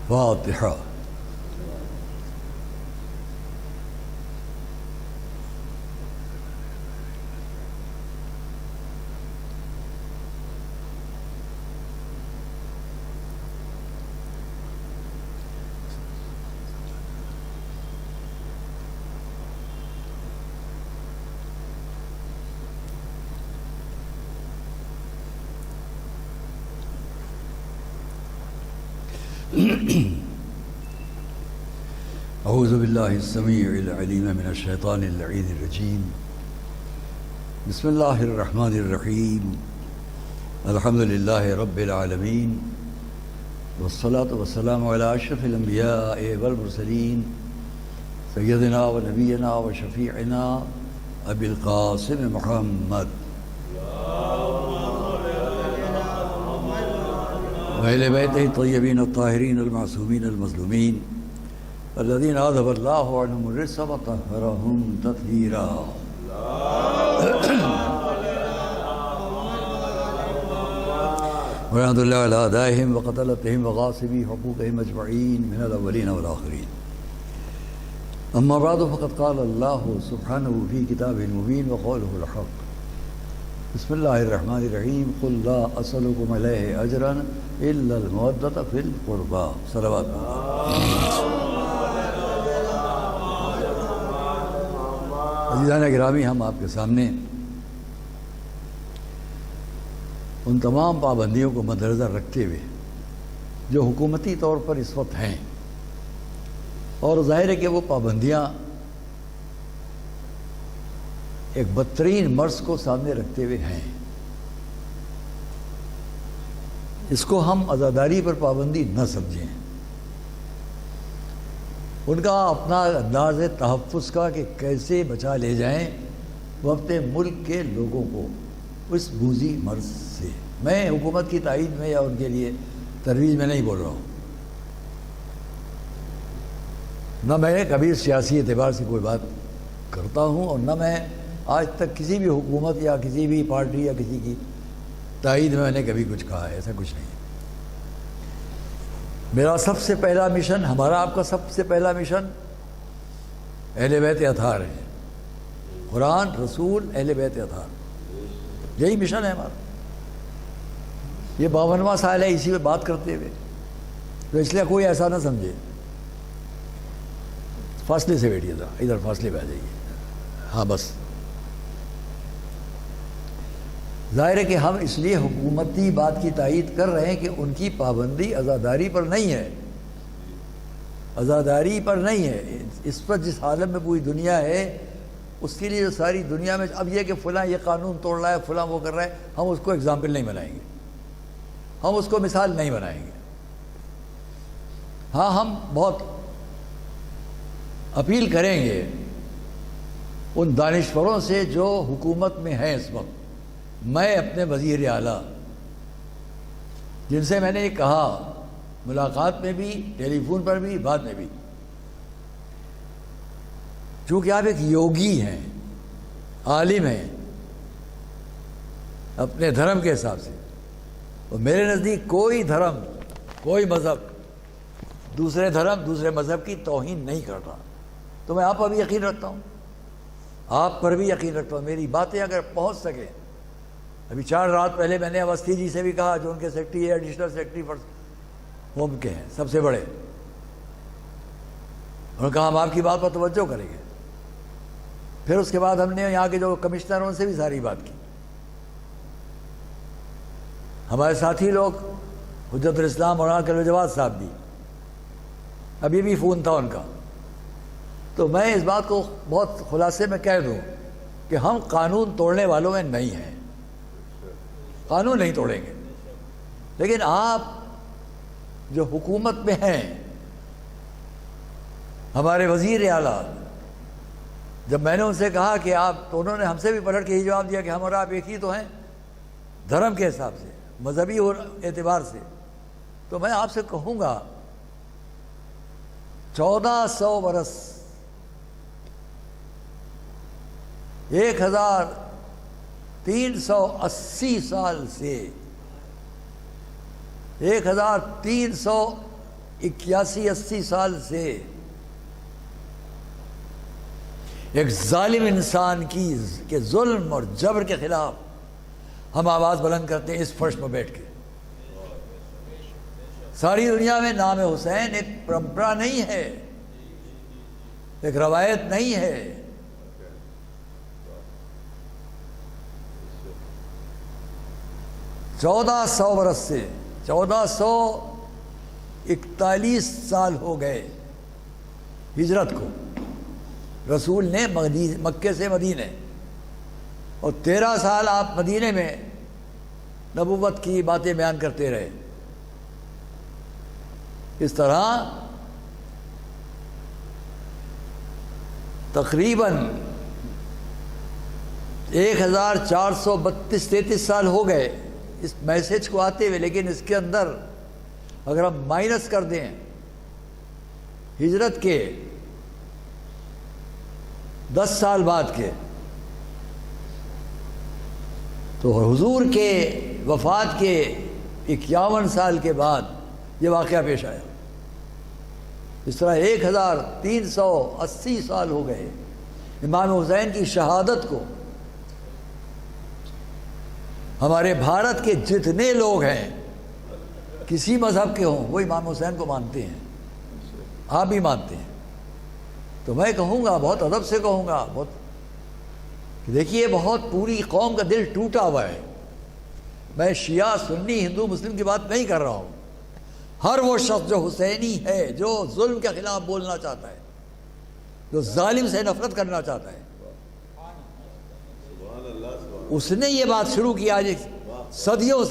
فاتحہ۔ اعوذ باللہ السمیع العلیم من الشیطان اللعین الرجیم، بسم اللہ الرحمن الرحیم، الحمد للہ رب العالمین، والصلاة والسلام علی اشرف الانبیاء والمرسلین، سیدنا و نبینا و شفیعنا ابی القاسم محمد وأہل بیتہ الطیبین الطاہرین المعصومین المظلومین الذین اذهب اللہ عنہم الرجس وطہرہم تطہیرا۔ ورحمۃ اللہ علی اعدائہم وقتلتہم وغاصبی حقوقہم اجمعین من الاولین والآخرین۔ اما بعد فقد قال اللہ سبحانہ فی کتابہ المبین وقولہ الحق۔ بسم اللہ الرحمن الرحیم، قل لا اسألکم علیہ اجرا الا المودۃ فی القربى۔ صلوات۔ عزیزان گرامی، ہم آپ کے سامنے ان تمام پابندیوں کو مد نظر رکھتے ہوئے جو حکومتی طور پر اس وقت ہیں، اور ظاہر ہے کہ وہ پابندیاں ایک بدترین مرض کو سامنے رکھتے ہوئے ہیں، اس کو ہم عزاداری پر پابندی نہ سمجھیں۔ ان کا اپنا انداز تحفظ کا کہ کیسے بچا لے جائیں وہ اپنے ملک کے لوگوں کو اس موذی مرض سے۔ میں حکومت کی تائید میں یا ان کے لیے ترویج میں نہیں بول رہا ہوں، نہ میں کبھی سیاسی اعتبار سے کوئی بات کرتا ہوں، اور نہ میں آج تک کسی بھی حکومت یا کسی بھی پارٹی یا کسی کی تائید میں نے کبھی کچھ کہا ہے، ایسا کچھ نہیں۔ میرا سب سے پہلا مشن، ہمارا آپ کا سب سے پہلا مشن اہل بیت اطہار ہے، قرآن، رسول، اہل بیت اطہار، یہی مشن ہے ہمارا۔ یہ 52واں سال ہے اسی پہ بات کرتے ہوئے، تو اس لیے کوئی ایسا نہ سمجھے۔ فاصلے سے بیٹھیے ذرا، ادھر فاصلے پہ آ جائیے، ہاں بس۔ ظاہر ہے کہ ہم اس لیے حکومتی بات کی تائید کر رہے ہیں کہ ان کی پابندی عزاداری پر نہیں ہے، عزاداری پر نہیں ہے۔ اس پر جس حالت میں پوری دنیا ہے، اس کے لیے جو ساری دنیا میں اب یہ کہ فلاں یہ قانون توڑ رہا ہے، فلاں وہ کر رہا ہے، ہم اس کو اگزامپل نہیں بنائیں گے، ہم اس کو مثال نہیں بنائیں گے۔ ہاں، ہم بہت اپیل کریں گے ان دانشوروں سے جو حکومت میں ہیں اس وقت۔ میں اپنے وزیر اعلیٰ، جن سے میں نے یہ کہا ملاقات میں بھی، ٹیلی فون پر بھی، بعد میں بھی، چونکہ آپ ایک یوگی ہیں، عالم ہیں اپنے دھرم کے حساب سے، اور میرے نزدیک کوئی دھرم، کوئی مذہب دوسرے دھرم، دوسرے مذہب کی توہین نہیں کر رہا، تو میں آپ پر بھی یقین رکھتا ہوں، آپ پر بھی یقین رکھتا ہوں۔ میری باتیں اگر پہنچ سکے، ابھی 4 رات پہلے میں نے اوستھی جی سے بھی کہا، جو ان کے سیکرٹری ہے، ایڈیشنل سیکرٹری فرسٹ ہوم کے ہیں، سب سے بڑے، انہوں نے کہا ہم آپ کی بات پر توجہ کریں گے۔ پھر اس کے بعد ہم نے یہاں کے جو کمشنر ہیں ان سے بھی ساری بات کی۔ ہمارے ساتھی لوگ، حجت الاسلام مولانا کلب جواد صاحب بھی، ابھی بھی فون تھا ان کا۔ تو میں اس بات کو بہت خلاصے میں کہہ دوں کہ ہم قانون توڑنے والوں میں نہیں ہیں، قانون نہیں توڑیں گے، لیکن آپ جو حکومت میں ہیں، ہمارے وزیر اعلیٰ، جب میں نے ان سے کہا کہ آپ، تو انہوں نے ہم سے بھی پلٹ کے یہ جواب دیا کہ ہم اور آپ ایک ہی تو ہیں دھرم کے حساب سے، مذہبی اعتبار سے۔ تو میں آپ سے کہوں گا 1400 برس، 1380 سال سے 1380 81-80 سال سے ایک ظالم انسان کے ظلم اور جبر کے خلاف ہم آواز بلند کرتے ہیں اس فرش میں بیٹھ کے. ساری دنیا میں نام حسین ایک پرمپرا نہیں ہے, ایک روایت نہیں ہے. برس سے 1441 سال ہو گئے ہجرت کو رسول نے مکے سے مدینے, اور 13 سال آپ مدینے میں نبوت کی باتیں بیان کرتے رہے. اس طرح تقریباً 1432-33 سال ہو گئے اس میسج کو آتے ہوئے, لیکن اس کے اندر اگر ہم مائنس کر دیں ہجرت کے 10 سال بعد کے, تو حضور کے وفات کے 51 سال کے بعد یہ واقعہ پیش آیا. اس طرح 1380 سال ہو گئے امام حسین کی شہادت کو. ہمارے بھارت کے جتنے لوگ ہیں کسی مذہب کے ہوں وہ امام حسین کو مانتے ہیں, آپ بھی مانتے ہیں. تو میں کہوں گا, بہت ادب سے کہوں گا, دیکھیے بہت پوری قوم کا دل ٹوٹا ہوا ہے. میں شیعہ سنی ہندو مسلم کی بات نہیں کر رہا ہوں. ہر وہ شخص جو حسینی ہے, جو ظلم کے خلاف بولنا چاہتا ہے, جو ظالم سے نفرت کرنا چاہتا ہے, اس نے یہ بات شروع کیا صدیوں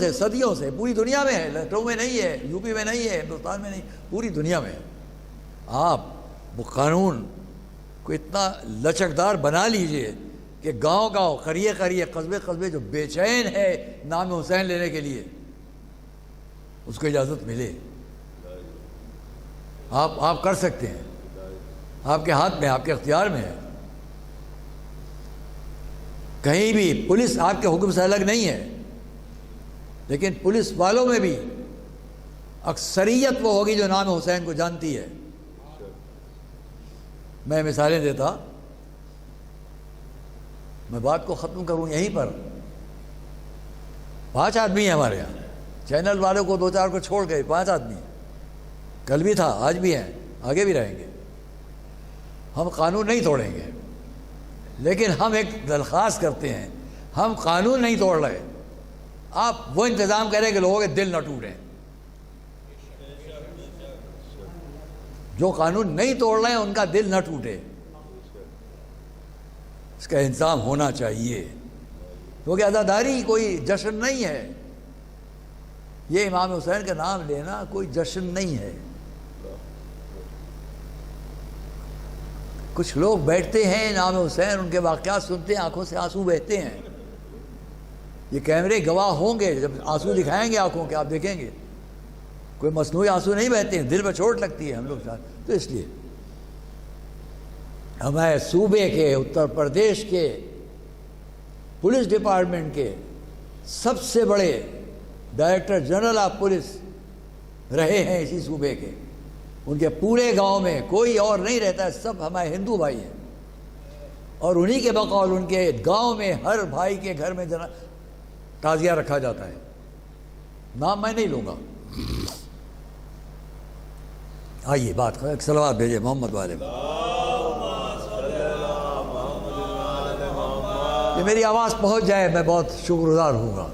سے پوری دنیا میں ہے. لکھنؤ میں نہیں ہے, یو پی میں نہیں ہے, ہندوستان میں نہیں, پوری دنیا میں ہے. آپ وہ قانون کو اتنا لچکدار بنا لیجئے کہ گاؤں قریے قصبے جو بے چین ہے نام حسین لینے کے لیے, اس کو اجازت ملے. آپ کر سکتے ہیں, آپ کے ہاتھ میں, آپ کے اختیار میں ہے. کہیں بھی پولیس آپ کے حکم سے الگ نہیں ہے, لیکن پولیس والوں میں بھی اکثریت وہ ہوگی جو نام حسین کو جانتی ہے. میں مثالیں دیتا, میں بات کو ختم کروں یہیں پر. 5 آدمی ہیں ہمارے یہاں, چینل والوں کو 2-4 کو چھوڑ گئے 5 آدمی. کل بھی تھا, آج بھی ہیں, آگے بھی رہیں گے. ہم قانون نہیں توڑیں گے, لیکن ہم ایک درخواست کرتے ہیں, ہم قانون نہیں توڑ رہے, آپ وہ انتظام کریں کہ لوگوں کے دل نہ ٹوٹیں. جو قانون نہیں توڑ رہے ہیں ان کا دل نہ ٹوٹے, اس کا انتظام ہونا چاہیے. کیونکہ عزاداری کوئی جشن نہیں ہے, یہ امام حسین کا نام لینا کوئی جشن نہیں ہے. کچھ لوگ بیٹھتے ہیں نام حسین, ان کے واقعات سنتے ہیں, آنکھوں سے آنسو بہتے ہیں. یہ کیمرے گواہ ہوں گے, جب آنسو دکھائیں گے آنکھوں کے آپ دیکھیں گے, کوئی مصنوعی آنسو نہیں بہتے ہیں, دل پہ چوٹ لگتی ہے ہم لوگ ساتھ. تو اس لیے ہمارے صوبے کے, اتر پردیش کے پولیس ڈپارٹمنٹ کے سب سے بڑے ڈائریکٹر جنرل آف پولیس رہے ہیں اسی صوبے کے. ان کے پورے گاؤں میں کوئی اور نہیں رہتا ہے, سب ہمارے ہندو بھائی ہیں, اور انہی کے بقول ان کے گاؤں میں ہر بھائی کے گھر میں تعزیہ رکھا جاتا ہے. نام میں نہیں لوں گا. آئیے بات کریں, ایک صلوات بھیجے محمد والے. یہ میری آواز پہنچ جائے میں بہت شکر گزار ہوں گا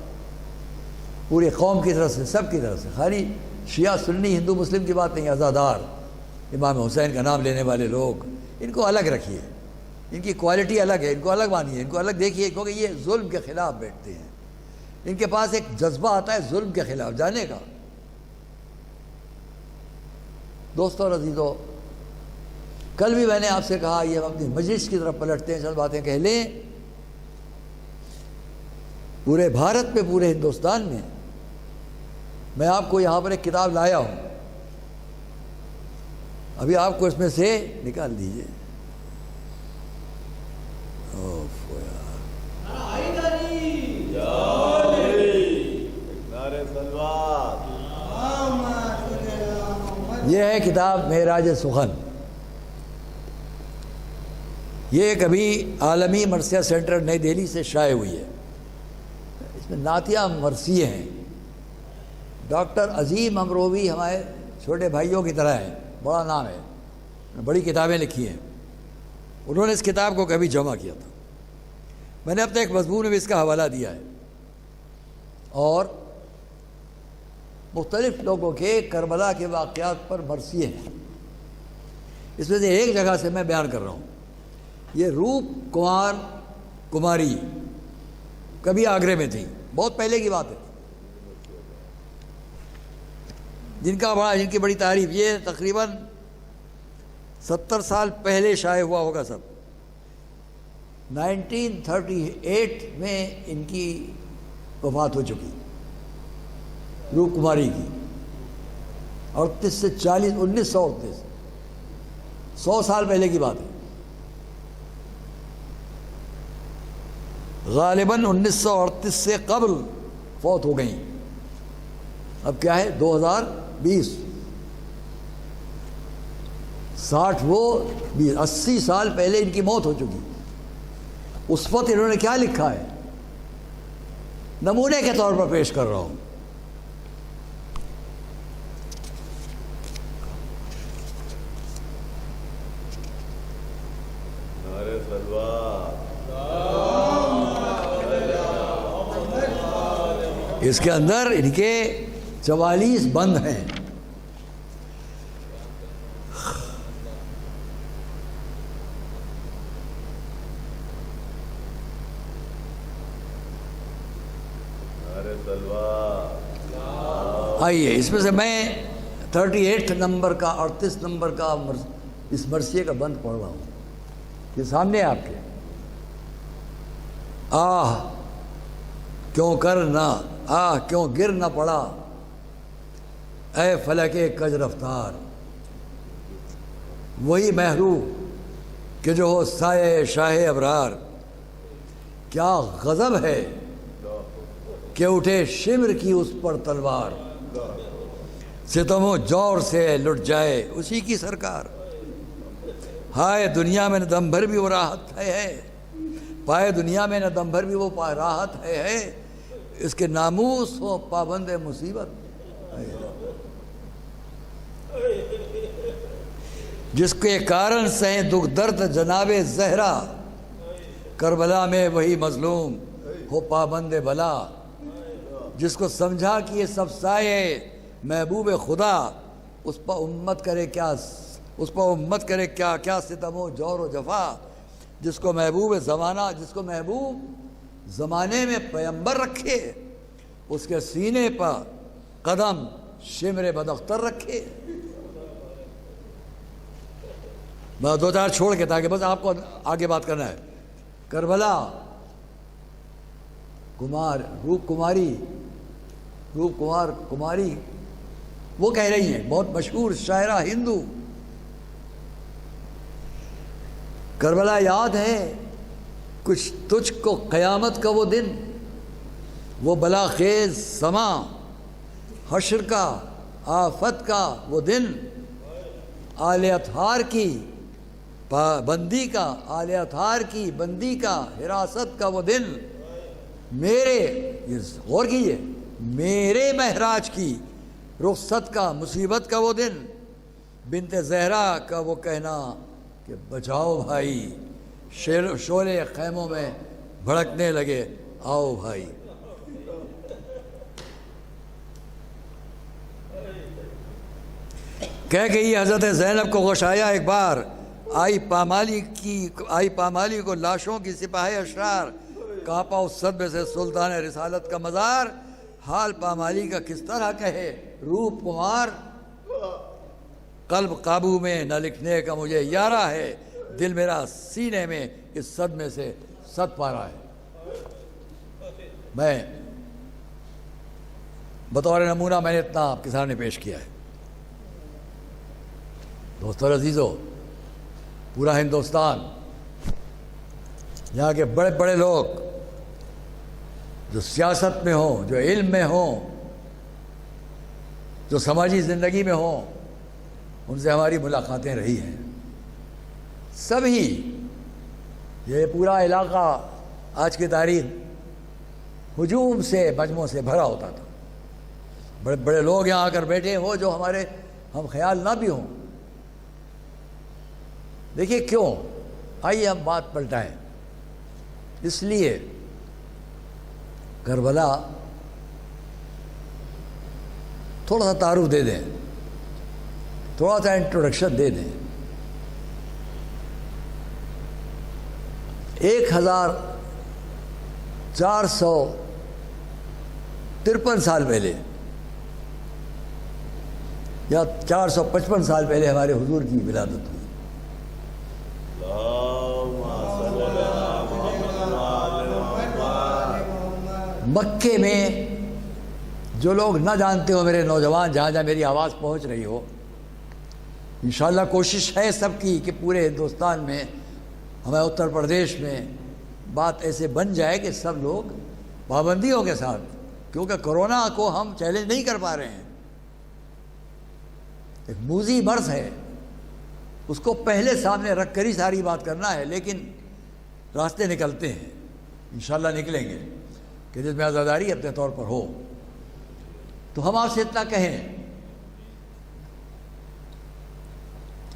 پوری قوم کی طرف سے, سب کی طرف سے. خالی شیعہ سنی ہندو مسلم کی بات نہیں, عزادار امام حسین کا نام لینے والے لوگ, ان کو الگ رکھیے, ان کی کوالٹی الگ ہے, ان کو الگ مانیے, ان کو الگ دیکھیے, کیونکہ یہ ظلم کے خلاف بیٹھتے ہیں. ان کے پاس ایک جذبہ آتا ہے ظلم کے خلاف جانے کا. دوستوں اور عزیزوں, کل بھی میں نے آپ سے کہا, یہ ہم اپنی مجلس کی طرف پلٹتے ہیں, چند باتیں کہہ لیں. پورے بھارت میں, پورے ہندوستان میں میں آپ کو یہاں پر ایک کتاب لایا ہوں, ابھی آپ کو اس میں سے نکال دیجئے. یہ ہے کتاب معراج سخن. یہ کبھی عالمی مرثیہ سینٹر نئی دہلی سے شائع ہوئی ہے. اس میں نعتیہ مرثیے ہیں. ڈاکٹر عظیم امروی ہمارے چھوٹے بھائیوں کی طرح ہیں, بڑا نام ہے, بڑی کتابیں لکھی ہیں. انہوں نے اس کتاب کو کبھی جمع کیا تھا. میں نے اپنے ایک مضمون میں بھی اس کا حوالہ دیا ہے, اور مختلف لوگوں کے کربلا کے واقعات پر مرثیے ہیں. اس میں سے ایک جگہ سے میں بیان کر رہا ہوں. یہ روپ کمار کماری کبھی آگرے میں تھی, بہت پہلے کی بات ہے, جن کی بڑی تعریف. یہ تقریباً 70 سال پہلے شائع ہوا ہوگا سب. 1938 میں ان کی وفات ہو چکی, روپ کماری کی. 38 سے 40, 1938, 100 سال پہلے کی بات ہے. غالباً 1938 سے قبل فوت ہو گئیں. اب کیا ہے 2020, 60 وہ 20, 80 سال پہلے ان کی موت ہو چکی. اس وقت انہوں نے کیا لکھا ہے, نمونے کے طور پر پیش کر رہا ہوں. اس کے اندر ان کے 44 بند ہیں. آئیے اس میں سے میں 38 نمبر کا 38 نمبر کا اس مرثیے کا بند پڑھ رہا ہوں. یہ سامنے ہے آپ کے. آہ کیوں کر نہ آہ کیوں گر نہ پڑا, اے فلک کج رفتار, وہی مہرو کہ جو ہو سایہ شاہ ابرار. کیا غضب ہے کہ اٹھے شمر کی اس پر تلوار, ستم و جور سے لٹ جائے اسی کی سرکار. ہائے دنیا میں نہ دم بھر بھی وہ راحت ہے, پائے دنیا میں نہ دم بھر بھی وہ راحت ہے, اس کے ناموس ہو پابند مصیبت. جس کے کارن سہیں دکھ درد جناب زہرا, کربلا میں وہی مظلوم ہو پابند بلا. جس کو سمجھا کہ یہ سب سائے محبوب خدا, اس پر امت کرے کیا ستم و جور و جفا. جس کو محبوب زمانے میں پیمبر رکھے, اس کے سینے پر قدم شمر بداختر رکھے. میں 2-4 چھوڑ کے تاکہ بس آپ کو آگے بات کرنا ہے. کربلا روپ کماری وہ کہہ رہی ہیں, بہت مشہور شاعرہ ہندو. کربلا یاد ہے کچھ تجھ کو قیامت کا وہ دن, وہ بلا خیز سما حشر کا آفت کا وہ دن, آل اطہار کی بندی کا حراست کا وہ دن. غور کیجیے, میرے مہراج کی رخصت کا مصیبت کا وہ دن. بنت زہرا کا وہ کہنا کہ بچاؤ بھائی, شعلے خیموں میں بھڑکنے لگے, آؤ بھائی. کہہ گئی حضرت زینب کو غشایا ایک بار, آئی پامالی کو لاشوں کی سپاہ اشرار. کانپا اس صدمے سے سلطان رسالت کا مزار. حال پامالی کا کس طرح کہے روپ کمار, قلب قابو میں نہ لکھنے کا مجھے یارہ ہے. دل میرا سینے میں اس صدمے سے ست پارا ہے. میں بطور نمونہ میں نے اتنا آپ کے سامنے پیش کیا ہے. دوستو عزیزو, پورا ہندوستان, یہاں کے بڑے بڑے لوگ جو سیاست میں ہوں, جو علم میں ہوں, جو سماجی زندگی میں ہوں, ان سے ہماری ملاقاتیں رہی ہیں. سبھی یہ پورا علاقہ آج کی تاریخ ہجوم سے مجموعوں سے بھرا ہوتا تھا. بڑے بڑے لوگ یہاں آ کر بیٹھے ہو جو ہمارے ہم خیال نہ بھی ہوں. دیکھیے کیوں، آئیے ہم بات پلٹائیں. اس لیے کربلا تھوڑا سا تعارف دے دیں، تھوڑا سا انٹروڈکشن دے دیں. 1453 سال پہلے یا 455 سال پہلے ہمارے حضور کی ولادت ہوئی. مکے میں جو لوگ نہ جانتے ہو، میرے نوجوان جہاں جہاں میری آواز پہنچ رہی ہو، انشاءاللہ کوشش ہے سب کی کہ پورے ہندوستان میں، ہمارے اتر پردیش میں بات ایسے بن جائے کہ سب لوگ پابندیوں کے ساتھ، کیونکہ کرونا کو ہم چیلنج نہیں کر پا رہے ہیں. ایک موذی مرض ہے، اس کو پہلے سامنے رکھ کر ہی ساری بات کرنا ہے. لیکن راستے نکلتے ہیں، انشاءاللہ نکلیں گے کہ جس میں عزاداری اپنے طور پر ہو. تو ہم آپ سے اتنا کہیں،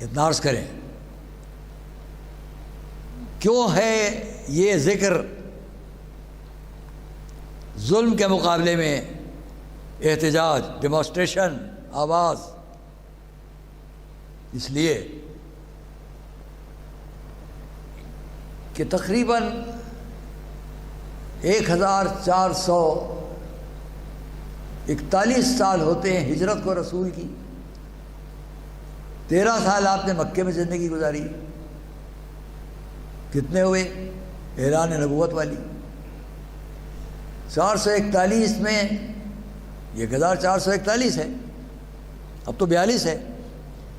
اتنا عرض کریں، کیوں ہے یہ ذکر ظلم کے مقابلے میں احتجاج، ڈیمانسٹریشن، آواز؟ اس لیے کہ تقریباً 1441 سال ہوتے ہیں ہجرت کو رسول کی. 13 سال آپ نے مکے میں زندگی گزاری. کتنے ہوئے اعلان نبوت والی؟ 441 میں، یہ 1441 ہے، اب تو 42 ہے.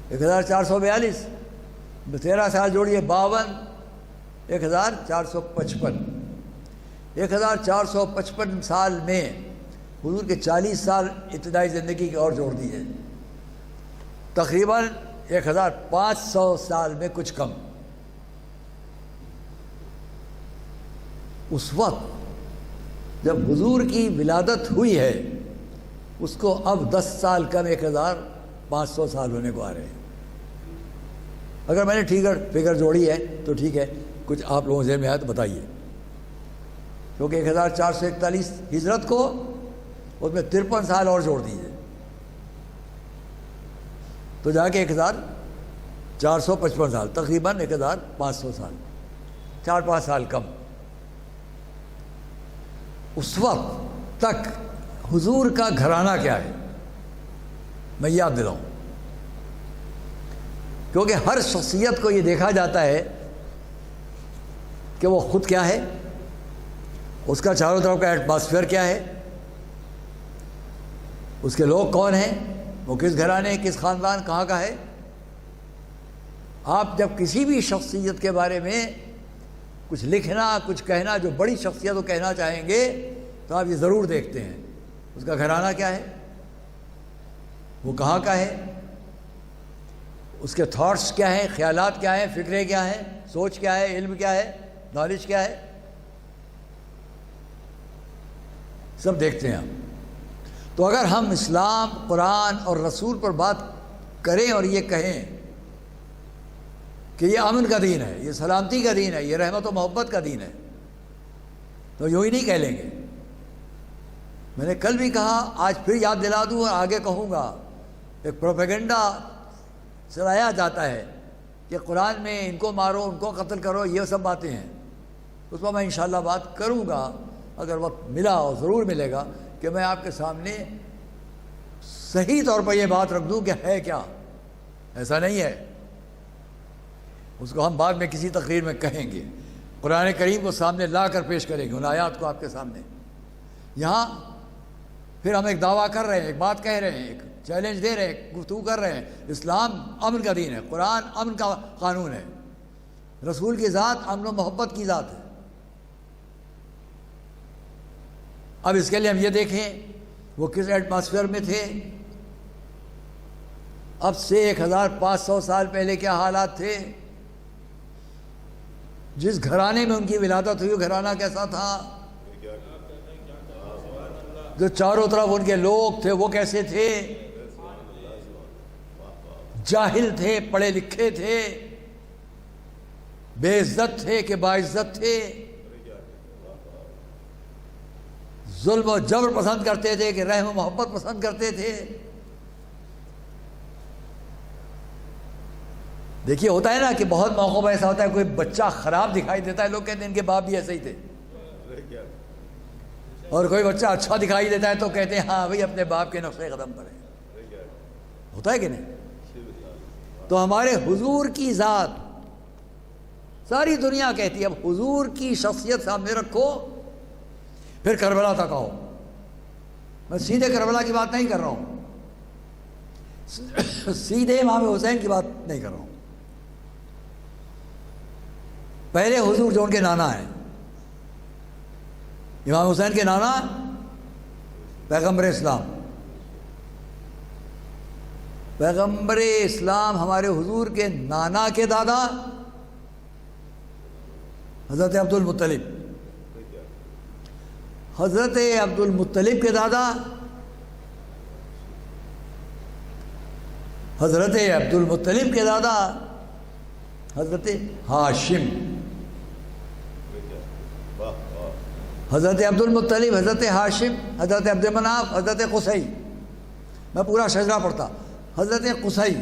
1442 13 سال جوڑیے 52، 1455. 1455 سال میں حضور کے 40 سال ابتدائی زندگی کے اور جوڑ دیے، تقریباً 1500 سال میں کچھ کم. اس وقت جب حضور کی ولادت ہوئی ہے، اس کو اب 10 سال کم 1500 سال ہونے کو آ رہے ہیں. اگر میں نے ٹھیک فگر جوڑی ہے تو ٹھیک ہے، کچھ آپ لوگوں ذہن میں آئے تو بتائیے. کیونکہ 1441 ہجرت کو، اس میں 53 سال اور جوڑ دیجیے تو جا کے 1455 سال، تقریباً 1500 سال، 4-5 سال کم. اس وقت تک حضور کا گھرانہ کیا ہے میں یاد دلاؤں، کیونکہ ہر شخصیت کو یہ دیکھا جاتا ہے کہ وہ خود کیا ہے، اس کا چاروں طرف کا ایٹماسفیئر کیا ہے، اس کے لوگ کون ہیں، وہ کس گھرانے، کس خاندان، کہاں کا ہے. آپ جب کسی بھی شخصیت کے بارے میں کچھ لکھنا، کچھ کہنا، جو بڑی شخصیت کو کہنا چاہیں گے تو آپ یہ ضرور دیکھتے ہیں اس کا گھرانہ کیا ہے، وہ کہاں کا ہے، اس کے تھاٹس کیا ہیں، خیالات کیا ہیں، فکریں کیا ہیں، سوچ کیا ہے، علم کیا ہے، نالج کیا ہے، سب دیکھتے ہیں ہم. تو اگر ہم اسلام، قرآن اور رسول پر بات کریں اور یہ کہیں کہ یہ امن کا دین ہے، یہ سلامتی کا دین ہے، یہ رحمت و محبت کا دین ہے، تو یوں ہی نہیں کہہ لیں گے. میں نے کل بھی کہا، آج پھر یاد دلا دوں اور آگے کہوں گا، ایک پروپیگنڈا چلایا جاتا ہے کہ قرآن میں ان کو مارو، ان کو قتل کرو، یہ سب باتیں ہیں. اس پر میں انشاءاللہ بات کروں گا اگر وقت ملا، اور ضرور ملے گا، کہ میں آپ کے سامنے صحیح طور پر یہ بات رکھ دوں کہ ہے کیا، ایسا نہیں ہے. اس کو ہم بعد میں کسی تقریر میں کہیں گے، قرآن کریم کو سامنے لا کر پیش کریں گے، ان آیات کو آپ کے سامنے. یہاں پھر ہم ایک دعویٰ کر رہے ہیں، ایک بات کہہ رہے ہیں، ایک چیلنج دے رہے ہیں، گفتگو کر رہے ہیں. اسلام امن کا دین ہے، قرآن امن کا قانون ہے، رسول کی ذات امن و محبت کی ذات ہے. اب اس کے لیے ہم یہ دیکھیں وہ کس ایٹماسفیئر میں تھے، اب سے 1500 سال پہلے کیا حالات تھے؟ جس گھرانے میں ان کی ولادت ہوئی وہ گھرانہ کیسا تھا؟ جو چاروں طرف ان کے لوگ تھے وہ کیسے تھے؟ جاہل تھے، پڑھے لکھے تھے، بے عزت تھے کہ باعزت تھے، ظلم و جبر پسند کرتے تھے کہ رحم و محبت پسند کرتے تھے؟ دیکھیے ہوتا ہے نا کہ بہت موقعوں پر ایسا ہوتا ہے، کوئی بچہ خراب دکھائی دیتا ہے، لوگ کہتے ہیں ان کے باپ بھی ایسے ہی تھے، اور کوئی بچہ اچھا دکھائی دیتا ہے تو کہتے ہیں ہاں بھئی اپنے باپ کے نقش قدم پر ہے۔ ہوتا ہے کہ نہیں؟ تو ہمارے حضور کی ذات ساری دنیا کہتی ہے، اب حضور کی شخصیت سامنے رکھو، پھر کربلا تک آؤ۔ میں سیدھے کربلا کی بات نہیں کر رہا ہوں، سیدھے امام حسین کی بات نہیں کر رہا ہوں۔ پہلے حضور جو ان کے نانا ہیں، امام حسین کے نانا پیغمبر اسلام، پیغمبر اسلام ہمارے حضور کے نانا کے دادا حضرت عبد المطلب، حضرت عبد المطلب کے دادا حضرت عبد المطلب کے دادا حضرت ہاشم، حضرت عبد المطلب، حضرت ہاشم، حضرت عبد مناف، حضرت قصی، میں پورا شجرہ پڑھتا۔ حضرت قصی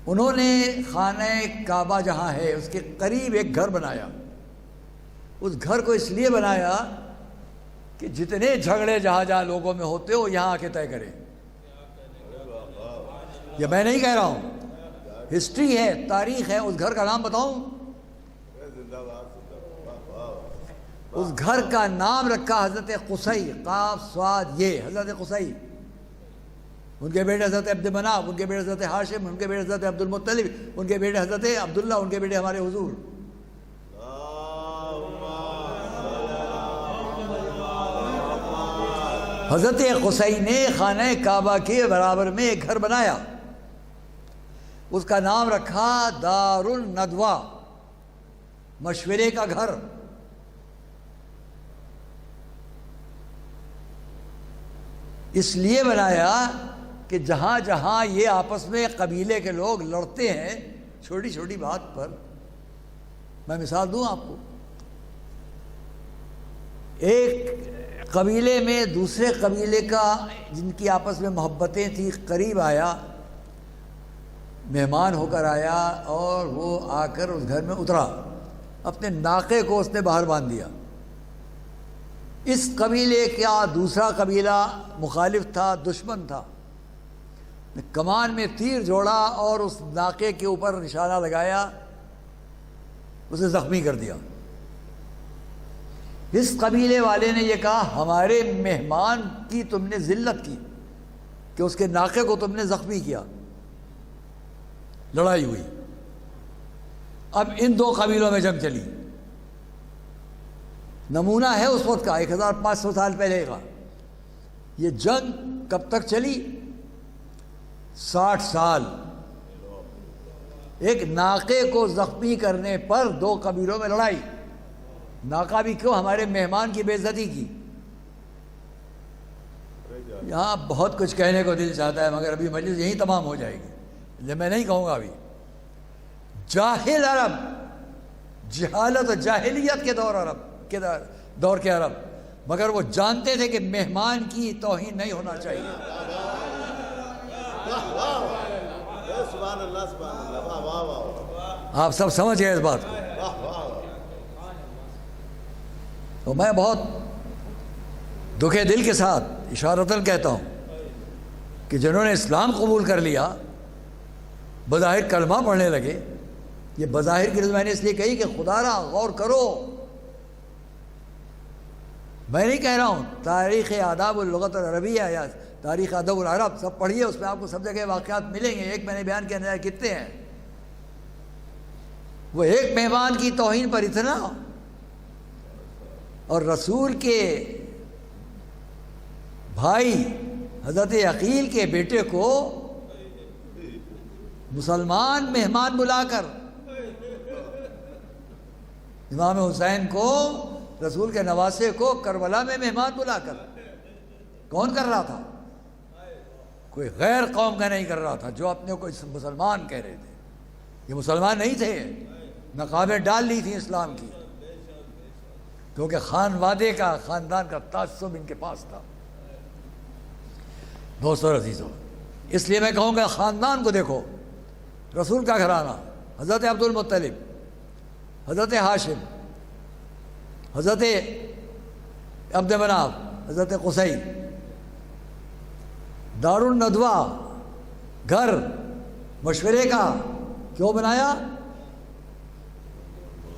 انہوں نے خانہ کعبہ جہاں ہے اس کے قریب ایک گھر بنایا۔ اس گھر کو اس لیے بنایا کہ جتنے جھگڑے جہاں جہاں لوگوں میں ہوتے ہو یہاں آ کے طے کریں۔ یہ میں نہیں کہہ رہا ہوں، ہسٹری ہے، تاریخ ہے۔ اس گھر کا نام بتاؤں؟ اس گھر کا نام رکھا حضرت قصی، قاف صاد یہ، حضرت قصی۔ ان کے بیٹے حضرت عبد مناف، ان کے بیٹے حضرت ہاشم، ان کے بیٹے حضرت عبد المطلب، ان کے بیٹے حضرت عبداللہ، ان کے بیٹے ہمارے حضور۔ حضرت قصی نے خانہ کعبہ کے برابر میں ایک گھر بنایا، اس کا نام رکھا دار الندوہ، مشورے کا گھر۔ اس لیے بنایا کہ جہاں جہاں یہ آپس میں قبیلے کے لوگ لڑتے ہیں چھوٹی چھوٹی بات پر، میں مثال دوں آپ کو، ایک قبیلے میں دوسرے قبیلے کا جن کی آپس میں محبتیں تھیں قریب آیا، مہمان ہو کر آیا، اور وہ آ کر اس گھر میں اترا، اپنے ناقے کو اس نے باہر باندھ دیا۔ اس قبیلے کا دوسرا قبیلہ مخالف تھا، دشمن تھا، کمان میں تیر جوڑا اور اس ناقے کے اوپر نشانہ لگایا، اسے زخمی کر دیا۔ اس قبیلے والے نے یہ کہا ہمارے مہمان کی تم نے ذلت کی کہ اس کے ناقے کو تم نے زخمی کیا، لڑائی ہوئی۔ اب ان دو قبیلوں میں جنگ چلی، نمونہ ہے اس وقت کا 1500 سال پہلے کا۔ یہ جنگ کب تک چلی؟ 60 سال۔ ایک ناقے کو زخمی کرنے پر دو قبیلوں میں لڑائی، ناقہ بھی کیوں؟ ہمارے مہمان کی بے عزتی کی۔ یہاں بہت کچھ کہنے کو دل چاہتا ہے مگر ابھی مجلس یہیں تمام ہو جائے گی، میں نہیں کہوں گا ابھی۔ جاہل عرب، جہالت و جاہلیت کے دور کے عرب، مگر وہ جانتے تھے کہ مہمان کی توہین نہیں ہونا چاہیے۔ آپ سب سمجھ گئے اس بات کو۔ تو میں بہت دکھے دل کے ساتھ اشارتاً کہتا ہوں کہ جنہوں نے اسلام قبول کر لیا، بظاہر کلمہ پڑھنے لگے، یہ بظاہر کی میں نے اس لیے کہی کہ خدا را غور کرو، میں نہیں کہہ رہا ہوں تاریخ آداب اللغت العربیہ یا تاریخ ادب العرب سب پڑھیے، اس میں آپ کو سب جگہ واقعات ملیں گے۔ ایک میں نے بیان کیا کتنے ہیں۔ وہ ایک مہمان کی توہین پر اتنا، اور رسول کے بھائی حضرت عقیل کے بیٹے کو مسلمان مہمان بلا کر امام حسین کو، رسول کے نواسے کو کربلا میں مہمان بلا کر کون کر رہا تھا؟ کوئی غیر قوم کا نہیں کر رہا تھا، جو اپنے کو مسلمان کہہ رہے تھے۔ یہ مسلمان نہیں تھے، نقابیں ڈال لی تھیں اسلام کی، کیونکہ خانوادے کا، خاندان کا تعصب ان کے پاس تھا۔ دوستو عزیزو، اس لیے میں کہوں گا خاندان کو دیکھو، رسول کا گھرانہ، حضرت عبد المطلب، حضرت ہاشم، حضرت عبد مناف، حضرت قصی، دار الندوہ، گھر مشورے کا کیوں بنایا؟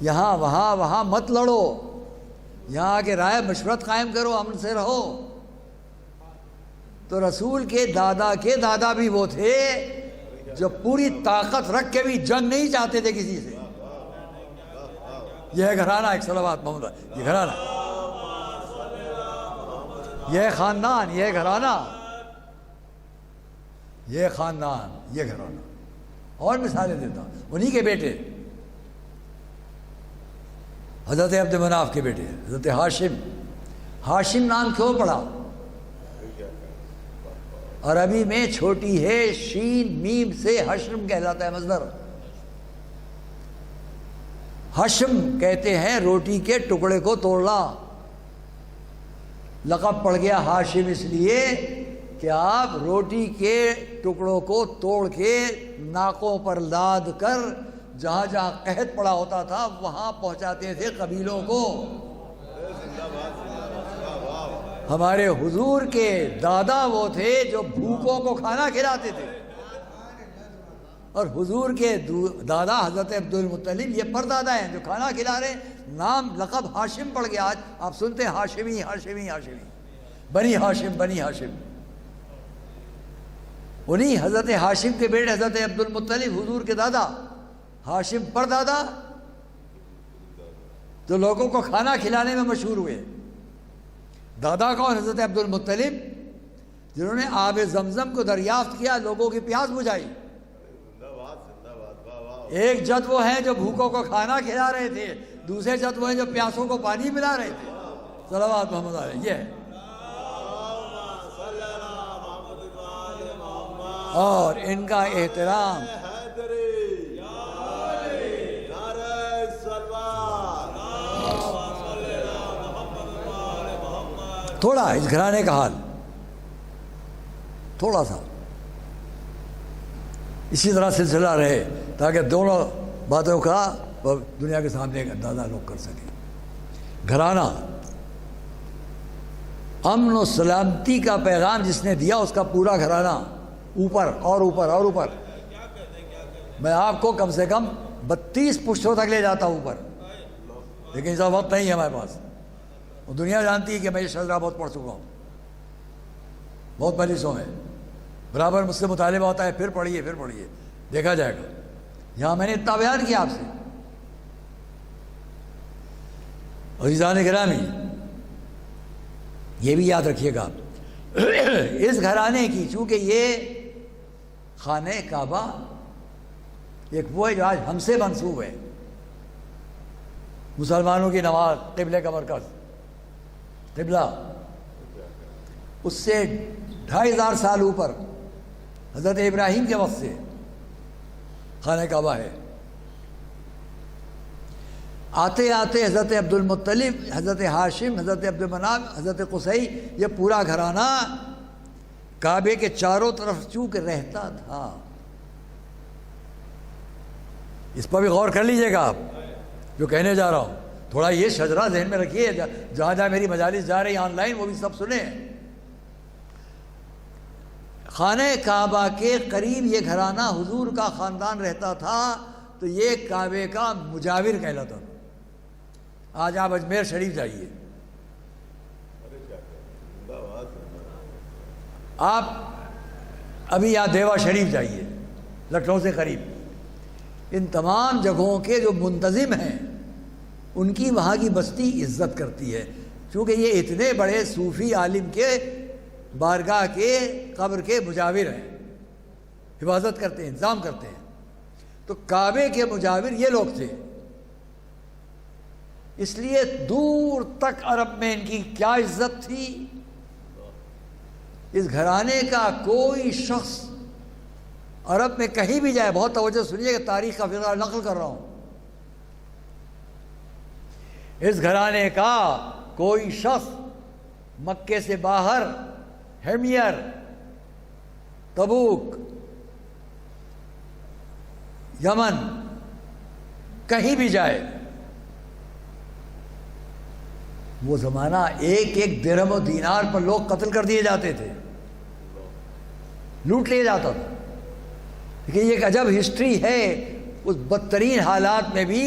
یہاں وہاں مت لڑو، یہاں آ کے رائے مشورت قائم کرو، امن سے رہو۔ تو رسول کے دادا بھی وہ تھے جو پوری طاقت رکھ کے بھی جنگ نہیں چاہتے تھے کسی سے۔ یہ ہے گھرانہ، ایک صلوات محمد، یہ گھرانہ، یہ خاندان، یہ گھرانہ، یہ خاندان، یہ گھرانہ۔ اور مثالیں دیتا ہوں، انہی کے بیٹے، حضرت عبد مناف کے بیٹے حضرت ہاشم۔ ہاشم نام کیوں پڑا؟ عربی میں چھوٹی ہے، شین میم سے حشم کہلاتا ہے مصدر۔ حشم کہتے ہیں روٹی کے ٹکڑے کو توڑنا۔ لقب پڑ گیا ہاشم اس لیے کہ آپ روٹی کے ٹکڑوں کو توڑ کے ناکوں پر لاد کر جہاں جہاں قحط پڑا ہوتا تھا وہاں پہنچاتے تھے قبیلوں کو۔ ہمارے حضور کے دادا وہ تھے جو بھوکوں کو کھانا کھلاتے تھے، اور حضور کے دادا حضرت عبد المطلب یہ پردادا ہیں جو کھانا کھلا رہے ہیں۔ نام لقب ہاشم پڑ گیا۔ آج آپ سنتے ہیں ہاشمی ہاشمی ہاشمی، بنی ہاشم بنی ہاشم۔ انہی حضرت ہاشم کے بیٹے حضرت عبد المطلب، حضور کے دادا، ہاشم پردادا، جو لوگوں کو کھانا کھلانے میں مشہور ہوئے۔ دادا کون؟ حضرت عبد المطلب، جنہوں نے آب زمزم کو دریافت کیا، لوگوں کی پیاس بجھائی۔ ایک جد وہ ہیں جو بھوکوں کو کھانا کھلا رہے تھے، دوسرے جد وہ ہیں جو پیاسوں کو پانی پلا رہے تھے۔ صلوات محمد علیہ۔ یہ ہے، اور ان کا احترام تھوڑا اس گھرانے کا حال تھوڑا سا اسی طرح سلسلہ رہے تاکہ دونوں باتوں کا دنیا کے سامنے ایک اندازہ لوگ کر سکیں۔ گھرانہ امن و سلامتی کا پیغام جس نے دیا، اس کا پورا گھرانہ اوپر اور اوپر اور اوپر۔ میں آپ کو کم سے کم 32 پشتوں تک لے جاتا ہوں اوپر، لیکن اس کا وقت نہیں ہے ہمارے پاس۔ اور دنیا جانتی ہے کہ میں یہ شجرہ بہت پڑھ چکا ہوں، بہت مجلسوں میں، برابر مجھ سے مطالبہ ہوتا ہے، پھر پڑھیے دیکھا جائے گا۔ یہاں میں نے اتنا بیان کیا آپ سے۔ عزیزان گرامی، یہ بھی یاد رکھیے گا، اس گھرانے کی، چونکہ یہ خانہ کعبہ ایک وہ ہے جو آج ہم سے منسوب ہے، مسلمانوں کی نماز، قبلے کا مرکز، قبلہ، اس سے 2500 سال اوپر حضرت ابراہیم کے وقت سے خانہ کعبہ ہے۔ آتے آتے حضرت عبد المطلب، حضرت ہاشم، حضرت عبد مناف، حضرت قصی، یہ پورا گھرانہ کعبے کے چاروں طرف چونکہ رہتا تھا۔ اس پر بھی غور کر لیجئے گا آپ جو کہنے جا رہا ہوں، تھوڑا یہ شجرہ ذہن میں رکھیے، جہاں جہاں میری مجالس جا رہی آن لائن وہ بھی سب سنیں۔ خانہ کعبہ کے قریب یہ گھرانہ حضور کا خاندان رہتا تھا، تو یہ کعبے کا مجاور کہلاتا تھا۔ آج آپ اجمیر شریف جائیے، آپ ابھی یا دیوا شریف جائیے، لکھنؤ سے قریب، ان تمام جگہوں کے جو منتظم ہیں ان کی وہاں کی بستی عزت کرتی ہے، چونکہ یہ اتنے بڑے صوفی عالم کے بارگاہ کے قبر کے مجاور ہیں، حفاظت کرتے ہیں، انتظام کرتے ہیں۔ تو کعبے کے مجاور یہ لوگ تھے، اس لیے دور تک عرب میں ان کی کیا عزت تھی۔ اس گھرانے کا کوئی شخص عرب میں کہیں بھی جائے، بہت توجہ سنیے کہ تاریخ کا فقرہ نقل کر رہا ہوں، اس گھرانے کا کوئی شخص مکے سے باہر ہمیر، تبوک، یمن، کہیں بھی جائے، وہ زمانہ ایک ایک درہم و دینار پر لوگ قتل کر دیے جاتے تھے، لوٹ لیا جاتا تھا۔ لیکن یہ ایک عجب ہسٹری ہے، اس بدترین حالات میں بھی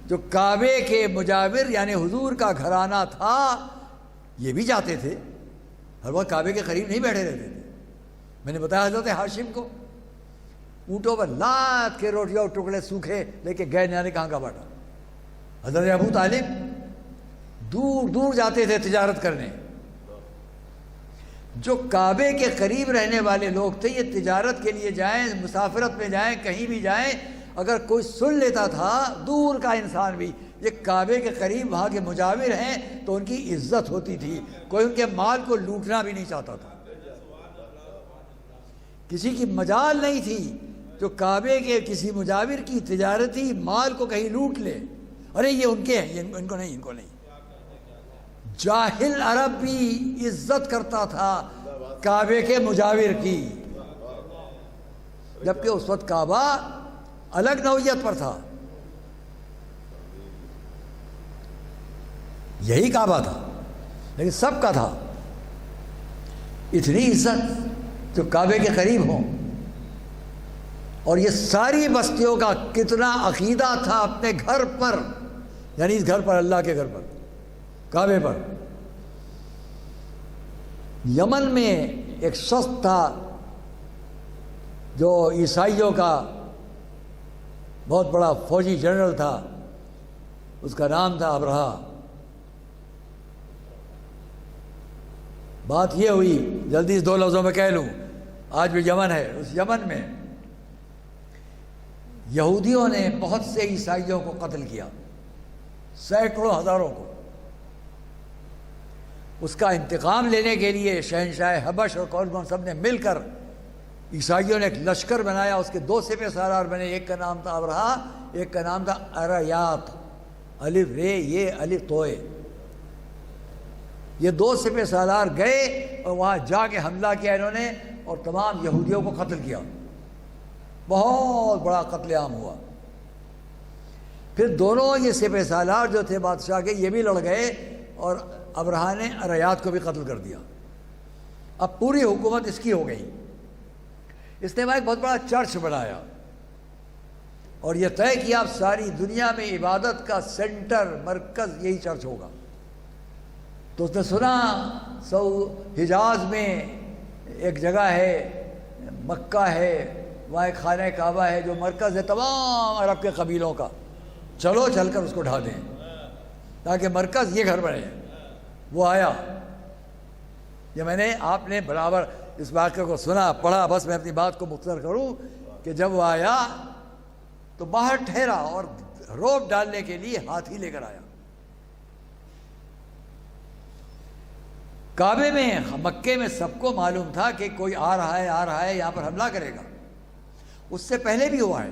جو کعبے کے مجاور یعنی حضور کا گھرانہ تھا، یہ بھی جاتے تھے، ہر وقت کعبے کے قریب نہیں بیٹھے رہتے تھے۔ میں نے بتایا حضرت ہاشم کو اونٹوں پر لاد کے روٹیاں اور ٹکڑے سوکھے لے کے گئے، نہ کہاں کا باٹا۔ حضرت ابو طالب دور دور جاتے تھے تجارت کرنے۔ جو کعبے کے قریب رہنے والے لوگ تھے، یہ تجارت کے لیے جائیں، مسافرت میں جائیں، کہیں بھی جائیں، اگر کوئی سن لیتا تھا دور کا انسان بھی یہ کعبے کے قریب وہاں کے مجاور ہیں، تو ان کی عزت ہوتی تھی، کوئی ان کے مال کو لوٹنا بھی نہیں چاہتا تھا، کسی کی مجال نہیں تھی جو کعبے کے کسی مجاور کی تجارتی مال کو کہیں لوٹ لے، ارے یہ ان کے ہیں، ان کو نہیں، ان کو نہیں۔ جاہل عرب بھی عزت کرتا تھا کعبے کے مجاور کی، جبکہ اس وقت کعبہ الگ نوعیت پر تھا، یہی کعبہ تھا لیکن سب کا تھا۔ اتنی عزت جو کعبے کے قریب ہوں، اور یہ ساری بستیوں کا کتنا عقیدہ تھا اپنے گھر پر، یعنی اس گھر پر، اللہ کے گھر پر، کعبے پر۔ یمن میں ایک شخص تھا جو عیسائیوں کا بہت بڑا فوجی جنرل تھا، اس کا نام تھا ابرہا۔ بات یہ ہوئی، جلدی سے 2 لفظوں میں کہہ لوں، آج بھی یمن ہے، اس یمن میں یہودیوں نے بہت سے عیسائیوں کو قتل کیا، سینکڑوں ہزاروں کو۔ اس کا انتقام لینے کے لیے شہنشاہ حبش اور قورگون سب نے مل کر عیسائیوں نے ایک لشکر بنایا، اس کے 2 سپہ سالار بنے، ایک کا نام تھا ابرہا، ایک کا نام تھا اریات، الف رے یہ الف توئے۔ یہ 2 سپہ سالار گئے اور وہاں جا کے حملہ کیا انہوں نے، اور تمام یہودیوں کو قتل کیا، بہت بڑا قتل عام ہوا۔ پھر دونوں یہ سپہ سالار جو تھے بادشاہ کے، یہ بھی لڑ گئے، اور ابرہا نے اریات کو بھی قتل کر دیا۔ اب پوری حکومت اس کی ہو گئی۔ اس نے وہاں ایک بہت بڑا چرچ بنایا، اور یہ طے کیا اب ساری دنیا میں عبادت کا سینٹر، مرکز یہی چرچ ہوگا۔ تو اس نے سنا حجاز میں ایک جگہ ہے، مکہ ہے، وہاں ایک خانہ کعبہ ہے جو مرکز ہے تمام عرب کے قبیلوں کا، چلو چل کر اس کو ڈھا دیں تاکہ مرکز یہ گھر بنے۔ وہ آیا، یہ میں نے آپ نے برابر اس واقعے کو سنا پڑھا، بس میں اپنی بات کو مختصر کروں کہ جب وہ آیا تو باہر ٹھہرا اور روپ ڈالنے کے لیے ہاتھی لے کر آیا۔ کعبے میں، مکے میں سب کو معلوم تھا کہ کوئی آ رہا ہے یہاں پر حملہ کرے گا، اس سے پہلے بھی ہوا ہے۔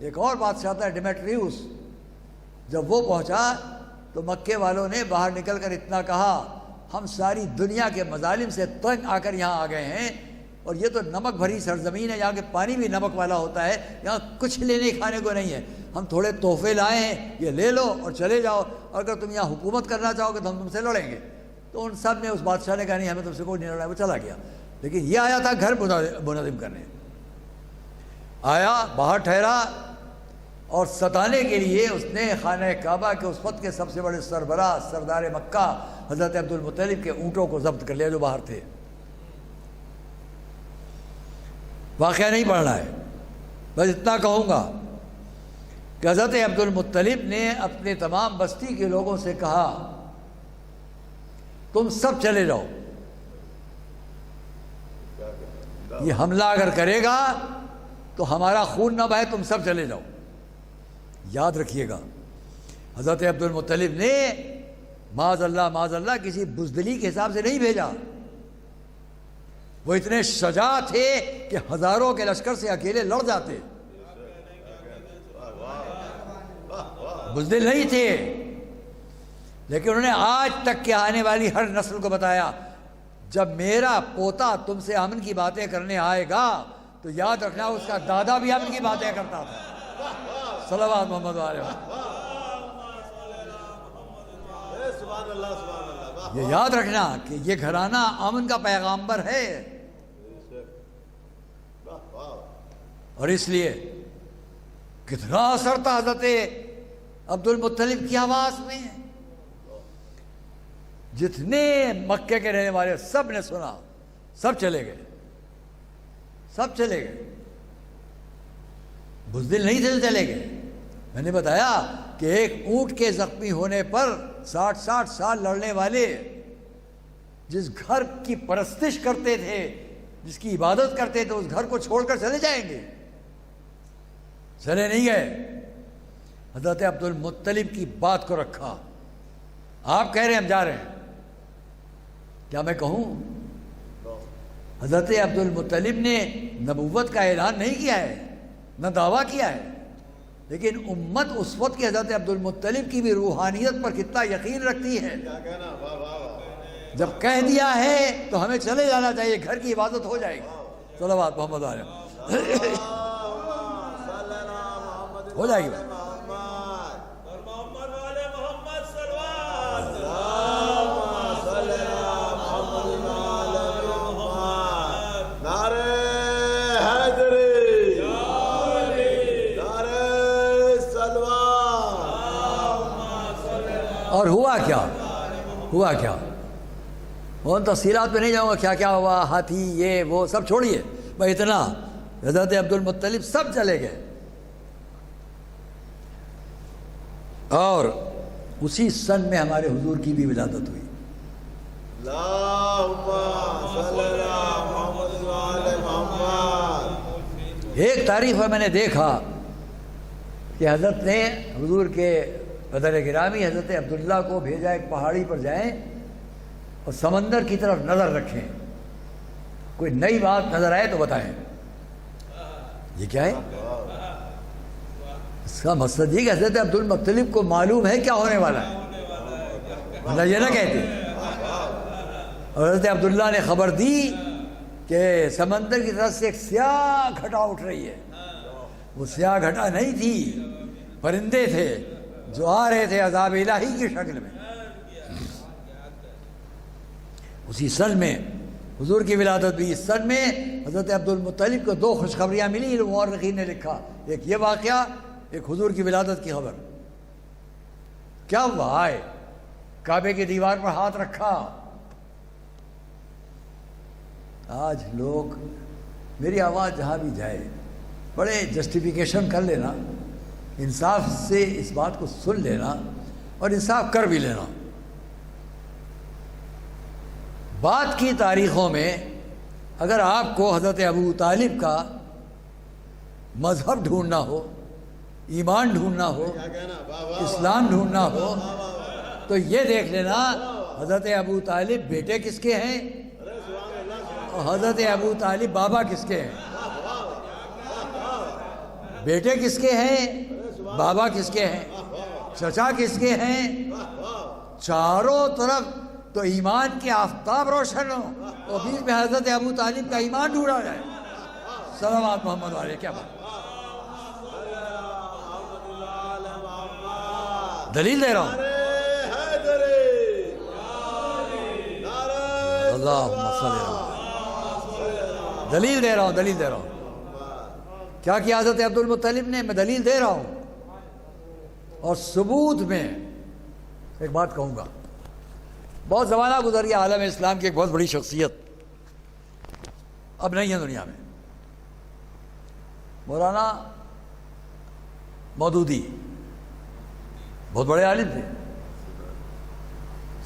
ایک اور بادشاہ تھا ڈیمیٹریوس، جب وہ پہنچا تو مکے والوں نے باہر نکل کر اتنا کہا، ہم ساری دنیا کے مظالم سے تنگ آ کر یہاں آ گئے ہیں، اور یہ تو نمک بھری سرزمین ہے، یہاں کے پانی بھی نمک والا ہوتا ہے، یہاں کچھ لینے کھانے کو نہیں ہے، ہم تھوڑے تحفے لائے ہیں، یہ لے لو اور چلے جاؤ، اگر تم یہاں حکومت کرنا چاہو گے تو ہم تم سے لڑیں گے۔ تو ان سب نے، اس بادشاہ نے کہا نہیں، ہمیں تم سے کوئی نہیں لڑنا ہے، وہ چلا گیا۔ لیکن یہ آیا تھا گھر منظم کرنے، آیا باہر ٹھہرا، اور ستانے کے لیے اس نے خانہ کعبہ کے اس وقت کے سب سے بڑے سربراہ سردار مکہ حضرت عبد المطلب کے اونٹوں کو ضبط کر لیا جو باہر تھے۔ واقعہ نہیں پڑھنا ہے، بس اتنا کہوں گا کہ حضرت عبد المطلب نے اپنے تمام بستی کے لوگوں سے کہا تم سب چلے جاؤ، یہ حملہ اگر کرے گا تو ہمارا خون نہ بہے، تم سب چلے جاؤ۔ یاد رکھیے گا حضرت عبد المطلب نے معاذ اللہ کسی بزدلی کے حساب سے نہیں بھیجا. وہ اتنے شجاع تھے کہ ہزاروں کے لشکر سے اکیلے لڑ جاتے, بزدل نہیں تھے. لیکن انہوں نے آج تک کے آنے والی ہر نسل کو بتایا, جب میرا پوتا تم سے امن کی باتیں کرنے آئے گا تو یاد رکھنا اس کا دادا بھی امن کی باتیں کرتا تھا. صلوات محمد علیہ وسلم. یہ یاد رکھنا کہ یہ گھرانہ امن کا پیغامبر ہے, اور اس لیے کتنا اثر تھا حضرت عبد المطلب کی آواز میں. جتنے مکے کے رہنے والے سب نے سنا, سب چلے گئے, سب چلے گئے. بزدل نہیں تھے, چلے گئے. میں نے بتایا کہ ایک اونٹ کے زخمی ہونے پر 60 سال لڑنے والے جس گھر کی پرستش کرتے تھے, جس کی عبادت کرتے تھے, اس گھر کو چھوڑ کر چلے جائیں گے؟ چلے نہیں گئے. حضرت عبد المطلب کی بات کو رکھا. آپ کہہ رہے ہیں ہم جا رہے ہیں, کیا میں کہوں حضرت عبد المطلب نے نبوت کا اعلان نہیں کیا ہے, نہ دعویٰ کیا ہے, لیکن امت اس وقت کے حضرت عبد المطلب کی بھی روحانیت پر کتنا یقین رکھتی ہے. جب کہہ دیا ہے تو ہمیں چلے جانا چاہیے, گھر کی عبادت ہو جائے گی. صلوات محمد علیہ ہو جائے گی. اور ہوا کیا ان تفصیلات پہ نہیں جاؤں گا, کیا ہوا, ہاتھی یہ وہ سب چھوڑیے. بھائی اتنا حضرت عبد المطلب سب چلے گئے, اور اسی سن میں ہمارے حضور کی بھی ولادت ہوئی. ایک تاریخ میں نے دیکھا کہ حضرت نے حضور کے قدر گرامی حضرت عبداللہ کو بھیجا ایک پہاڑی پر جائیں اور سمندر کی طرف نظر رکھیں, کوئی نئی بات نظر آئے تو بتائیں. یہ کیا ہے؟ اس کا مقصد یہ کہ حضرت عبد المطلب کو معلوم ہے کیا ہونے والا ہے, ورنہ یہ نہ کہتے. اور حضرت عبداللہ نے خبر دی کہ سمندر کی طرف سے ایک سیاہ گھٹا اٹھ رہی ہے. وہ سیاہ گھٹا نہیں تھی, پرندے تھے جو آ رہے تھے عذاب الہی کی شکل میں. اسی سن میں حضور کی ولادت بھی. اس سن میں حضرت عبد المطلب کو 2 خوشخبریاں ملی. مورخین نے لکھا, ایک یہ واقعہ, ایک حضور کی ولادت کی خبر. کیا ہوا؟ آئے کعبے کی دیوار پر ہاتھ رکھا. آج لوگ, میری آواز جہاں بھی جائے, بڑے جسٹیفیکیشن کر لینا, انصاف سے اس بات کو سن لینا اور انصاف کر بھی لینا. بات کی تاریخوں میں اگر آپ کو حضرت ابو طالب کا مذہب ڈھونڈنا ہو, ایمان ڈھونڈنا ہو, اسلام ڈھونڈنا ہو, تو یہ دیکھ لینا حضرت ابو طالب بیٹے کس کے ہیں اور حضرت ابو طالب بابا کس کے ہیں. بیٹے کس کے ہیں, بابا کس کے ہیں, چچا کس کے ہیں. چاروں طرف تو ایمان کے آفتاب روشن ہو, اور بیچ میں حضرت ابو طالب کا ایمان ڈھونڈا جائے. صلوات محمد علیہ. کیا بات, دلیل دے رہا ہوں. اللہم صلی اللہ, دلیل دے رہا ہوں. کیا کیا حضرت عبد المطلب نے؟ میں دلیل دے رہا ہوں. اور ثبوت میں ایک بات کہوں گا. بہت زمانہ گزر گیا, عالم اسلام کی ایک بہت بڑی شخصیت اب نہیں ہے دنیا میں, مولانا مودودی. بہت بڑے عالم تھے,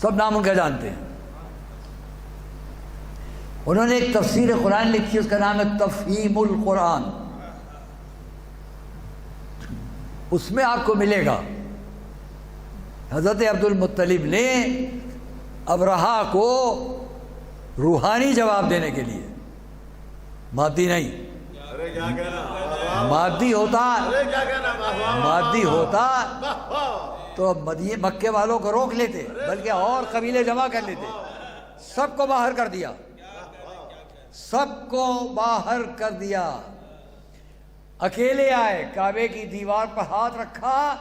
سب نام ان کا جانتے ہیں. انہوں نے ایک تفسیر قرآن لکھی, اس کا نام ہے تفہیم القرآن. اس میں آپ کو ملے گا۔ حضرت عبد المطلب نے ابرہہ کو روحانی جواب دینے کے لیے، مادی نہیں، مادی ہوتا تو مکے والوں کو روک لیتے، بلکہ اور قبیلے جمع کر لیتے، سب کو باہر کر دیا، سب کو باہر کر دیا۔ اکیلے آئے، کعبے کی دیوار پر ہاتھ رکھا،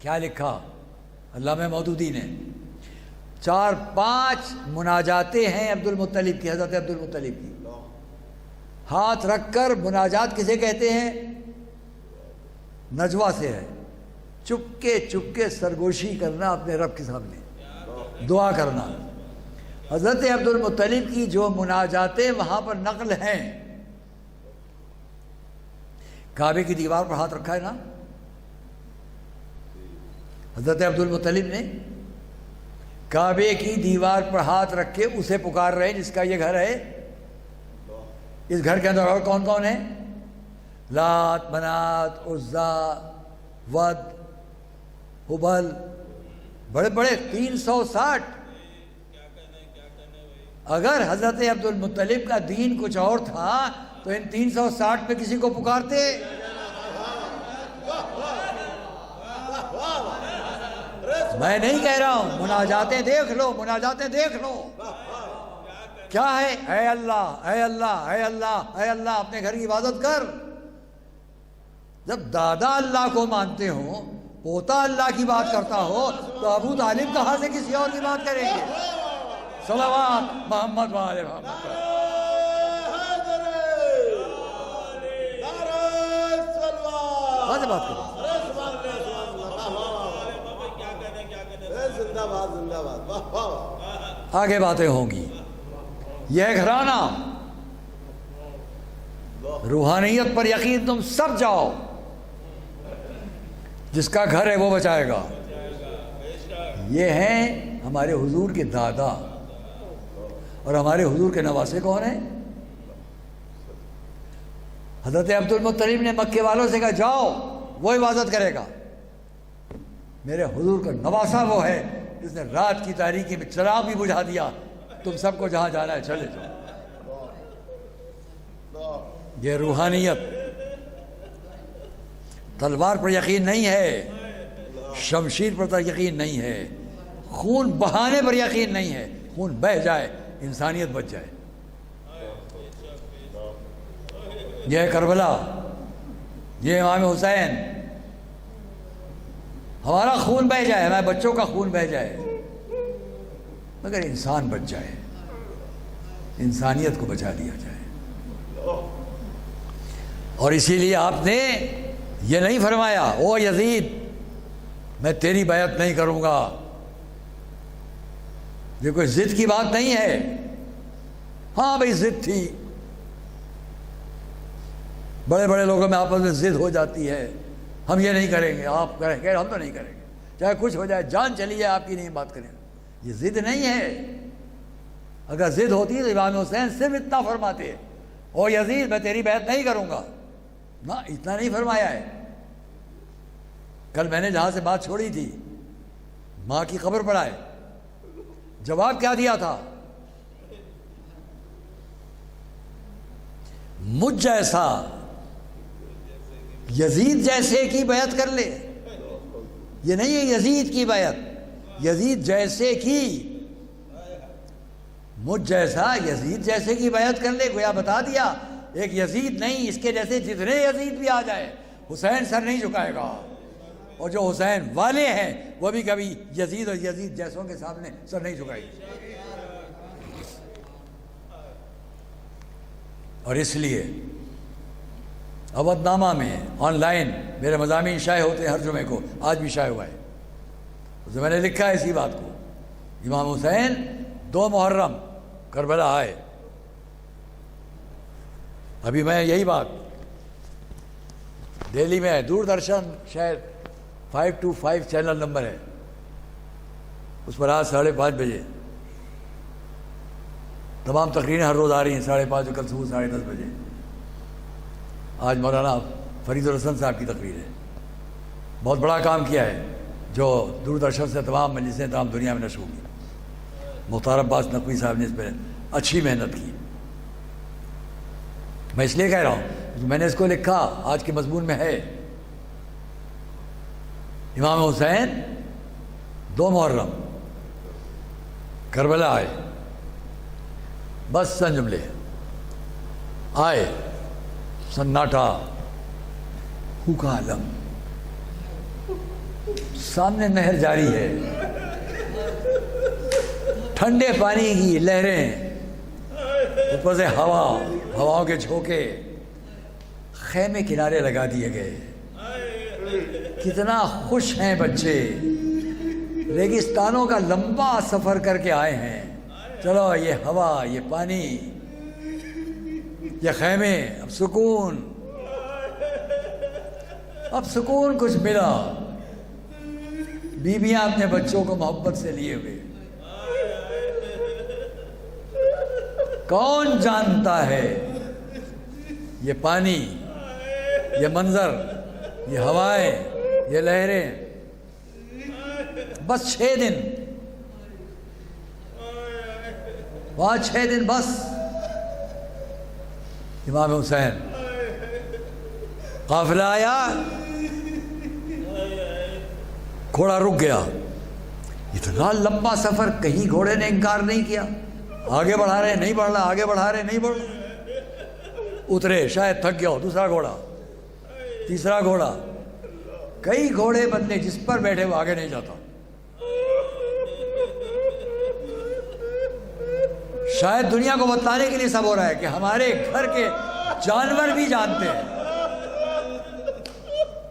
کیا لکھا علامہ مودودی نے؟ 4-5 مناجاتیں ہیں عبد المطلب کی، حضرت عبد المطلب کی۔ ہاتھ رکھ کر مناجات کسے کہتے ہیں؟ نجوہ سے ہے، چپکے سرگوشی کرنا اپنے رب کے سامنے، دعا کرنا۔ حضرت عبد المطلب کی جو مناجاتیں وہاں پر نقل ہیں، کعبے کی دیوار پر ہاتھ رکھا ہے نا حضرت عبد المطلب نے، کعبے کی دیوار پر ہاتھ رکھ کے اسے پکار رہے ہیں جس کا یہ گھر ہے۔ اس گھر کے اندر اور کون کون ہے؟ لات، منات، عزا، ود، ہبل، بڑے بڑے 360۔ اگر حضرت عبد المطلب کا دین کچھ اور تھا تو ان 360 میں کسی کو پکارتے؟ میں نہیں کہہ رہا ہوں، مناجاتیں دیکھ لو، مناجاتیں دیکھ لو، کیا ہے؟ اے اللہ، اے اللہ، اے اللہ، اے اللہ، اپنے گھر کی عبادت کر۔ جب دادا اللہ کو مانتے ہو، پوتا اللہ کی بات کرتا ہو، تو ابو طالب کہاں سے کسی اور کی بات کریں گے؟ صلوات محمد وآل محمد۔ کہاں سے بات کریں؟ آگے باتیں ہوں گی۔ یہ گھرانہ، روحانیت پر یقین تم سب جاؤ، جس کا گھر ہے وہ بچائے گا۔ یہ ہیں ہمارے حضور کے دادا، اور ہمارے حضور کے نواسے کون ہیں؟ حضرت عبد المطلب نے مکے والوں سے کہا جاؤ، وہ عبادت کرے گا۔ میرے حضور کا نواسا وہ ہے جس نے رات کی تاریکی میں چراغ بھی بجھا دیا، تم سب کو جہاں جانا ہے چلے جاؤ۔ یہ روحانیت۔ تلوار پر یقین نہیں ہے، شمشیر پر یقین نہیں ہے، خون بہانے پر یقین نہیں ہے۔ خون بہہ جائے، انسانیت بچ جائے۔ یہ ہے کربلا، یہ امام حسین۔ ہمارا خون بہہ جائے، ہمارے بچوں کا خون بہہ جائے، مگر انسان بچ جائے، انسانیت کو بچا لیا جائے۔ اور اسی لیے آپ نے یہ نہیں فرمایا او یزید میں تیری بیعت نہیں کروں گا۔ یہ کوئی ضد کی بات نہیں ہے۔ ہاں بھائی ضد تھی، بڑے بڑے لوگوں میں آپس میں ضد ہو جاتی ہے، ہم یہ نہیں کریں گے، آپ کریں گے، ہم تو نہیں کریں گے، چاہے کچھ ہو جائے، جان چلی جائے آپ کی نہیں بات کریں۔ یہ ضد نہیں ہے۔ اگر ضد ہوتی تو امام حسین صرف اتنا فرماتے او یزید میں تیری بیعت نہیں کروں گا، نہ اتنا نہیں فرمایا ہے۔ کل میں نے جہاں سے بات چھوڑی تھی، ماں کی قبر پر آئے، جواب کیا دیا تھا؟ مجھ جیسا یزید جیسے کی بیعت کر لے۔ یہ نہیں ہے یزید کی بیعت، یزید جیسے کی، مجھ جیسا یزید جیسے کی بیعت کر لے۔ گویا بتا دیا ایک یزید نہیں، اس کے جیسے جتنے یزید بھی آ جائے حسین سر نہیں جھکائے گا، اور جو حسین والے ہیں وہ بھی کبھی یزید اور یزید جیسوں کے سامنے سر نہیں جھکائے گا۔ اور اس لیے اودھ نامہ میں آن لائن میرے مضامین شائع ہوتے ہیں ہر جمعے کو، آج بھی شائع ہوا ہے، اس میں نے لکھا ہے اسی بات کو، امام حسین 2 محرم کربلا آئے۔ ابھی میں یہی بات دہلی میں دوردرشن شاید 525 چینل نمبر ہے، اس پر آج 5:30 بجے تمام تقریریں ہر روز آ رہی ہیں، 5:30 کل صبح 10:30 بجے۔ آج مولانا فرید الحسن صاحب کی تقریر ہے. بہت بڑا کام کیا ہے جو دوردرشن سے تمام مجلسیں تمام دنیا میں نشر ہوگی. مختار عباس نقوی صاحب نے اس پہ اچھی محنت کی. میں اس لیے کہہ رہا ہوں میں نے اس کو لکھا آج کے مضمون میں ہے. امام حسین 2 محرم کربلا آئے, بس سن جملے آئے, سناٹا, کا عالم, سامنے نہر جاری ہے, ٹھنڈے پانی کی لہریں, اوپر سے ہواؤں کے جھونکے, خیمے کنارے لگا دیے گئے. کتنا خوش ہیں بچے, ریگستانوں کا لمبا سفر کر کے آئے ہیں. چلو یہ ہوا, یہ پانی, یہ خیمے, اب سکون, اب سکون کچھ ملا. بیویاں اپنے بچوں کو محبت سے لیے ہوئے. کون جانتا ہے یہ پانی, یہ منظر, یہ ہوائیں, یہ لہریں, بس 6 دن, وہاں 6 دن بس. امام حسین قافلہ آیا, گھوڑا رک گیا. اتنا لمبا سفر, کہیں گھوڑے نے انکار نہیں کیا. آگے بڑھا رہے نہیں بڑھ رہا, آگے بڑھا رہے نہیں بڑھ رہا. اترے, شاید تھک گیا ہو, دوسرا گھوڑا, تیسرا گھوڑا, کئی گھوڑے بدلے, جس پر بیٹھے وہ آگے نہیں جاتا. شاید دنیا کو بتلانے کے لیے سب ہو رہا ہے کہ ہمارے گھر کے جانور بھی جانتے ہیں,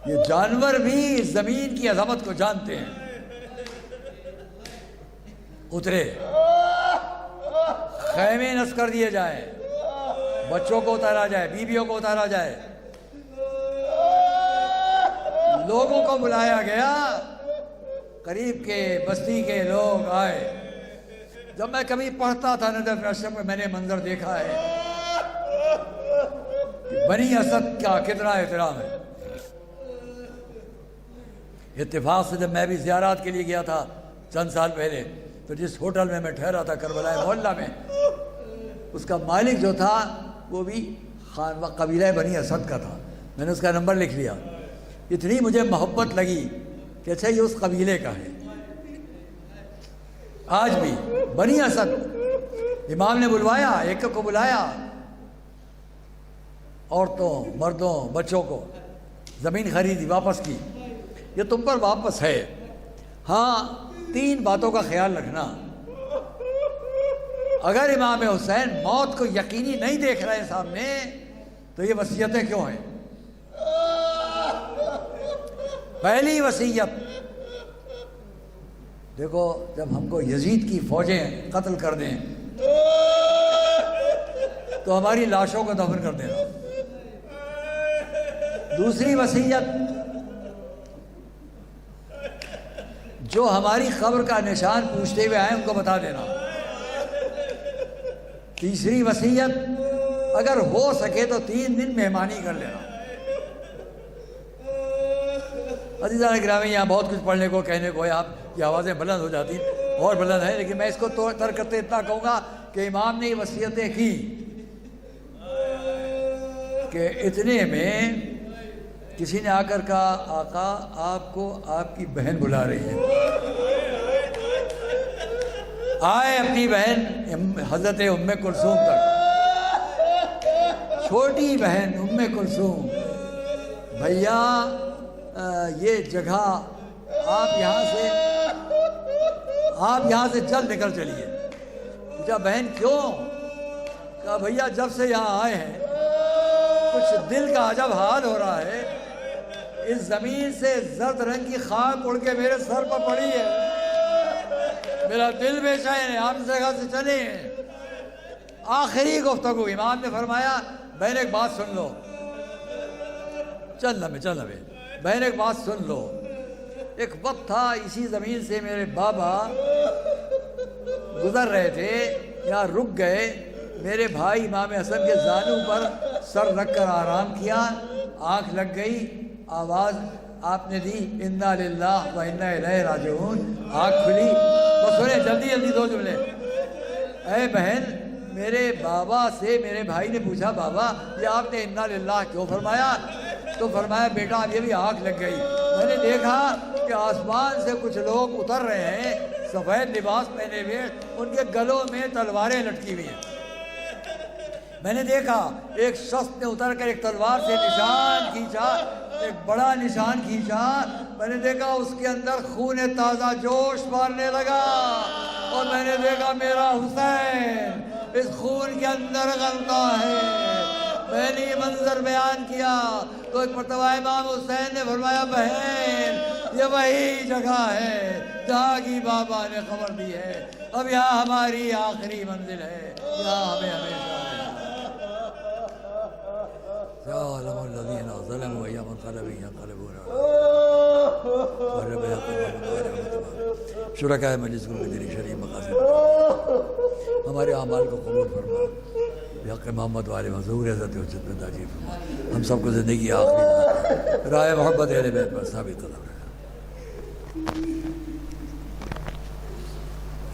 یہ جانور بھی زمین کی عظمت کو جانتے ہیں. اترے, خیمے نصب کر دیے جائیں, بچوں کو اتارا جائے, بیویوں کو اتارا جائے, لوگوں کو بلایا گیا, قریب کے بستی کے لوگ آئے. جب میں کبھی پڑھتا تھا نجف اشرف میں, میں نے منظر دیکھا ہے کہ بنی اسد کا کتنا احترام ہے. اتفاق سے جب میں بھی زیارات کے لیے گیا تھا چند سال پہلے, تو جس ہوٹل میں ٹھہرا تھا کربلا محلہ میں, اس کا مالک جو تھا وہ بھی قبیلہ بنی اسد کا تھا. میں نے اس کا نمبر لکھ لیا. اتنی مجھے محبت لگی کہ اچھا یہ اس قبیلے کا ہے. آج بھی بنی اسد, امام نے بلوایا, ایک کو بلایا, عورتوں, مردوں, بچوں کو, زمین خریدی, واپس کی. یہ تم پر واپس ہے. ہاں 3 باتوں کا خیال رکھنا. اگر امام حسین موت کو یقینی نہیں دیکھ رہے ہیں سامنے, تو یہ وصیتیں کیوں ہیں؟ پہلی وصیت دیکھو, جب ہم کو یزید کی فوجیں قتل کر دیں تو ہماری لاشوں کو دفن کر دینا. دوسری وصیت, جو ہماری قبر کا نشان پوچھتے ہوئے آئے ان کو بتا دینا. تیسری وصیت, اگر ہو سکے تو 3 دن مہمانی کر لینا. عزیزان گرامی, یہاں بہت کچھ پڑھنے کو, کہنے کو ہے, آپ کی آوازیں بلند ہو جاتی اور بلند ہیں, لیکن میں اس کو ترک کرتے اتنا کہوں گا کہ امام نے یہ وصیتیں کی کہ اتنے میں کسی نے آ کر کہا, آقا آپ کو آپ کی بہن بلا رہی ہے. آئے اپنی بہن حضرت ام کلثوم تک, چھوٹی بہن ام کلثوم, بھیا یہ جگہ آپ یہاں سے جلد نکل چلیے. پوچھا بہن کیوں؟ کہا بھیا جب سے یہاں آئے ہیں کچھ دل کا عجب حال ہو رہا ہے. اس زمین سے زرد رنگ کی خاک اڑ کے میرے سر پر پڑی ہے, میرا دل بے چین ہے, آپ اس جگہ سے چلے. آخری گفتگو, امام نے فرمایا بہن ایک بات سن لو. چل نبے بہن ایک بات سن لو. ایک وقت تھا اسی زمین سے میرے بابا گزر رہے تھے, یہاں رک گئے, میرے بھائی امام حسن کے زانو پر سر رکھ کر آرام کیا, آنکھ لگ گئی، آواز آپ نے دی انا للہ و انا الیہ راجعون، آنکھ کھلی۔ تو سنیں جلدی جلدی 2 جملے۔ اے بہن، میرے بابا سے میرے بھائی نے پوچھا بابا یہ آپ نے انا للہ کیوں فرمایا؟ تو فرمایا بیٹا اب یہ بھی آنکھ لگ گئی، میں نے دیکھا کہ آسمان سے کچھ لوگ اتر رہے ہیں سفید لباس پہنے ہوئے، ان کے گلوں میں تلواریں لٹکی ہوئی ہیں۔ میں نے دیکھا ایک شخص نے اتر کر ایک تلوار سے نشان کھینچا، ایک بڑا نشان کھینچا، میں نے دیکھا اس کے اندر خون تازہ جوش مارنے لگا، اور میں نے دیکھا میرا حسین اس خون کے اندر غلطہ ہے۔ میں نے یہ منظر بیان کیا تو ایک مرتبہ امام حسین نے فرمایا بہن یہ وہی جگہ ہے جہاں کی بابا نے خبر دی ہے، اب یہاں ہماری آخری منزل ہے، یہاں ہمیں ہمیشہ يعلم الذين ظلموا أي منقلب ينقلبون شرکاء مجلس کو تیری شرعی مقاصد ہمارے اعمال کو قبول فرما، بحق محمد والے حضور عزت حجت میں تاجیل فرما، ہم سب کو زندگی آخری راہ محبت اہل بیت پر ثابت قدم رہے۔